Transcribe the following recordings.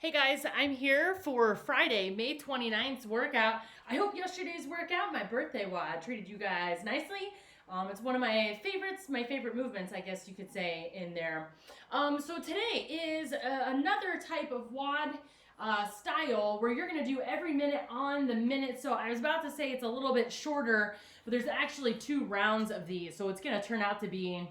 Hey guys, I'm here for Friday, May 29th's workout. I hope yesterday's workout, my birthday WOD, treated you guys nicely. It's one of my favorites, my favorite movements, I guess you could say, in there. So today is another type of WOD style where you're going to do every minute on the minute. So I was about to say it's a little bit shorter, but there's actually 2 rounds of these. So it's going to turn out to be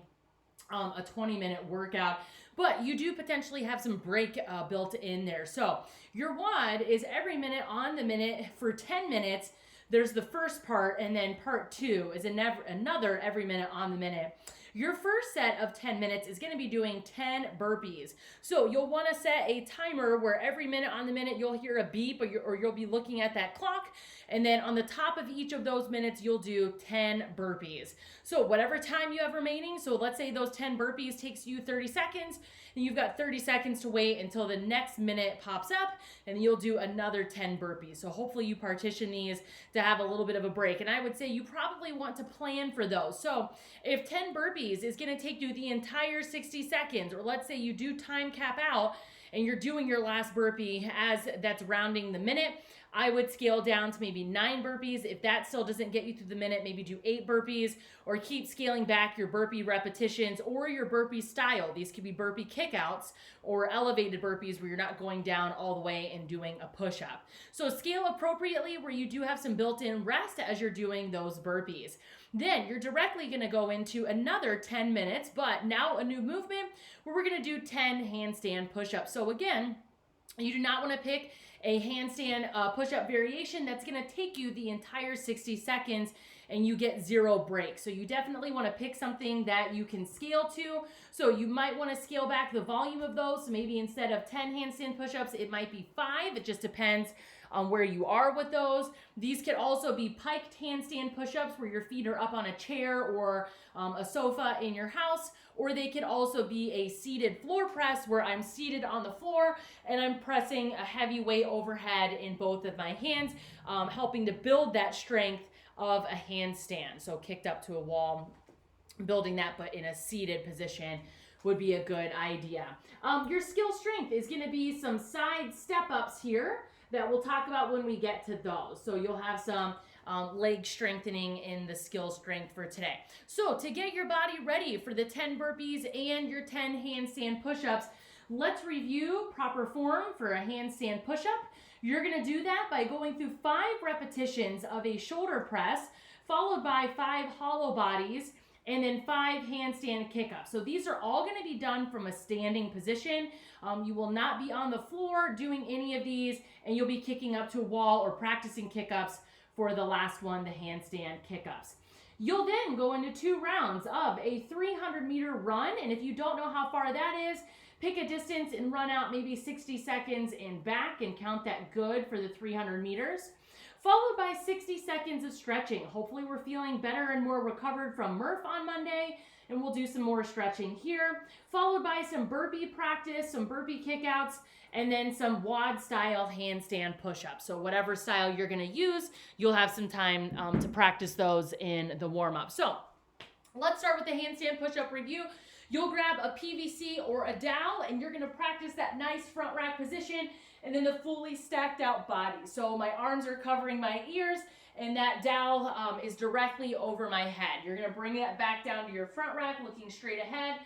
a 20-minute workout, but you do potentially have some break built in there. So your WOD is every minute on the minute for 10 minutes. There's the first part, and then part 2 is another every minute on the minute. Your first set of 10 minutes is going to be doing 10 burpees. So you'll want to set a timer where every minute on the minute you'll hear a beep, or you'll be looking at that clock. And then on the top of each of those minutes, you'll do 10 burpees. So whatever time you have remaining, so let's say those 10 burpees takes you 30 seconds, and you've got 30 seconds to wait until the next minute pops up, and you'll do another 10 burpees. So hopefully you partition these to have a little bit of a break. And I would say you probably want to plan for those. So if 10 burpees is going to take you the entire 60 seconds, or let's say you do time cap out and you're doing your last burpee as that's rounding the minute, I would scale down to maybe 9 burpees. If that still doesn't get you through the minute, maybe do 8 burpees, or keep scaling back your burpee repetitions or your burpee style. These could be burpee kickouts or elevated burpees where you're not going down all the way and doing a push-up. So scale appropriately where you do have some built-in rest as you're doing those burpees. Then you're directly going to go into another 10 minutes, but now a new movement where we're going to do 10 handstand push-ups. So again, you do not want to pick a handstand push-up variation that's going to take you the entire 60 seconds and you get 0 breaks. So you definitely want to pick something that you can scale to. So you might want to scale back the volume of those. So maybe instead of 10 handstand push-ups, it might be 5. It just depends on where you are with those. These could also be piked handstand push-ups where your feet are up on a chair or a sofa in your house, or they could also be a seated floor press where I'm seated on the floor and I'm pressing a heavy weight overhead in both of my hands, helping to build that strength of a handstand. So kicked up to a wall, building that, but in a seated position would be a good idea. Your skill strength is going to be some side step ups here that we'll talk about when we get to those. So you'll have some leg strengthening in the skill strength for today. So to get your body ready for the 10 burpees and your 10 handstand push-ups, let's review proper form for a handstand push-up. You're going to do that by going through 5 repetitions of a shoulder press, followed by 5 hollow bodies, and then 5 handstand kickups. So these are all going to be done from a standing position. You will not be on the floor doing any of these, and you'll be kicking up to a wall or practicing kickups for the last one, the handstand kickups. You'll then go into 2 rounds of a 300-meter run, and if you don't know how far that is, pick a distance and run out maybe 60 seconds and back and count that good for the 300 meters. Followed by 60 seconds of stretching. Hopefully we're feeling better and more recovered from Murph on Monday, and we'll do some more stretching here. Followed by some burpee practice, some burpee kickouts, and then some WOD style handstand push-ups. So whatever style you're going to use, you'll have some time to practice those in the warm-up. So let's start with the handstand push-up review. You'll grab a PVC or a dowel, and you're going to practice that nice front rack position and then the fully stacked out body. So my arms are covering my ears, and that dowel is directly over my head. You're going to bring that back down to your front rack, looking straight ahead,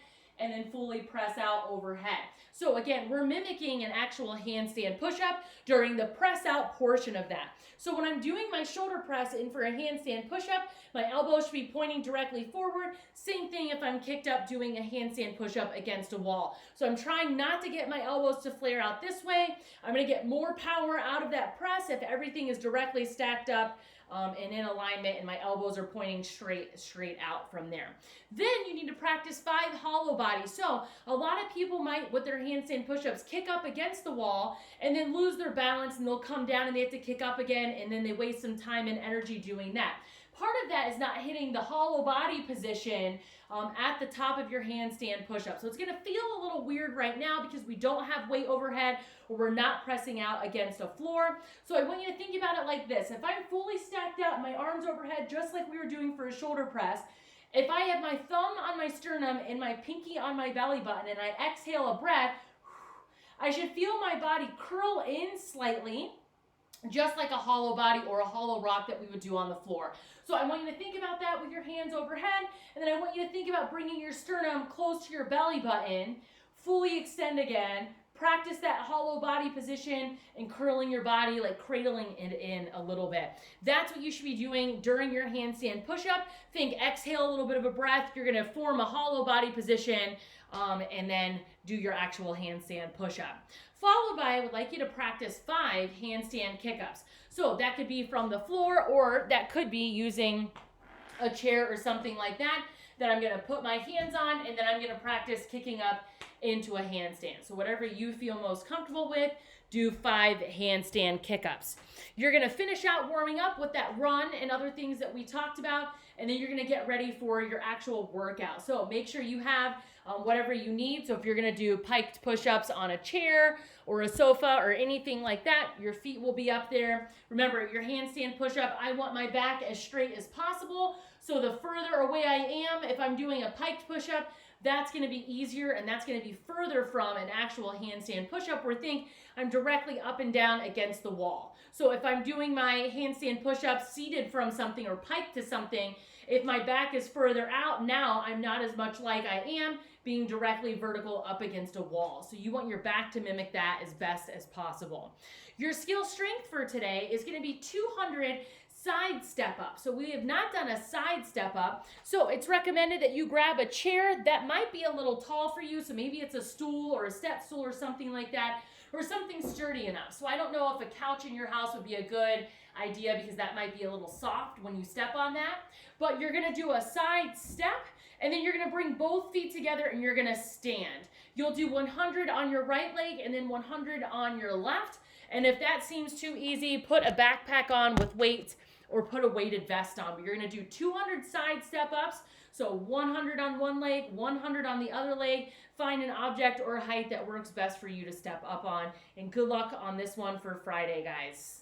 and then fully press out overhead. So again, we're mimicking an actual handstand push-up during the press out portion of that. So when I'm doing my shoulder press in for a handstand push-up, my elbows should be pointing directly forward. Same thing if I'm kicked up doing a handstand push-up against a wall. So I'm trying not to get my elbows to flare out this way. I'm going to get more power out of that press if everything is directly stacked up and in alignment, and my elbows are pointing straight out from there. Then you need to practice 5 hollow bodies. So a lot of people might, with their handstand push-ups, kick up against the wall and then lose their balance, and they'll come down and they have to kick up again, and then they waste some time and energy doing that. Part of that is not hitting the hollow body position at the top of your handstand push-up. So it's going to feel a little weird right now because we don't have weight overhead, or we're not pressing out against a floor. So I want you to think about it like this. If I'm fully stacked out, my arms overhead, just like we were doing for a shoulder press, if I have my thumb on my sternum and my pinky on my belly button and I exhale a breath, I should feel my body curl in slightly, just like a hollow body or a hollow rock that we would do on the floor. So I want you to think about that with your hands overhead, and then I want you to think about bringing your sternum close to your belly button, fully extend again, practice that hollow body position and curling your body, like cradling it in a little bit. That's what you should be doing during your handstand push-up. Think exhale a little bit of a breath. You're gonna form a hollow body position, and then do your actual handstand push-up. Followed by, I would like you to practice 5 handstand kick-ups. So that could be from the floor, or that could be using a chair or something like that I'm gonna put my hands on, and then I'm gonna practice kicking up into a handstand. So whatever you feel most comfortable with, do 5 handstand kick-ups. You're gonna finish out warming up with that run and other things that we talked about, and then you're gonna get ready for your actual workout. So make sure you have whatever you need. So if you're gonna do piked push-ups on a chair or a sofa or anything like that, your feet will be up there. Remember, your handstand push-up, I want my back as straight as possible. So the further away I am, if I'm doing a piked push-up, that's gonna be easier, and that's gonna be further from an actual handstand push-up where think I'm directly up and down against the wall. So if I'm doing my handstand push-up seated from something or piked to something, if my back is further out, now I'm not as much like I am being directly vertical up against a wall. So you want your back to mimic that as best as possible. Your skill strength for today is gonna be 200 side step up. So we have not done a side step up. So it's recommended that you grab a chair that might be a little tall for you. So maybe it's a stool or a step stool or something like that, or something sturdy enough. So I don't know if a couch in your house would be a good idea because that might be a little soft when you step on that. But you're gonna do a side step, and then you're gonna bring both feet together and you're gonna stand. You'll do 100 on your right leg and then 100 on your left. And if that seems too easy, put a backpack on with weights or put a weighted vest on. But you're gonna do 200 side step ups. So 100 on one leg, 100 on the other leg. Find an object or a height that works best for you to step up on. And good luck on this one for Friday, guys.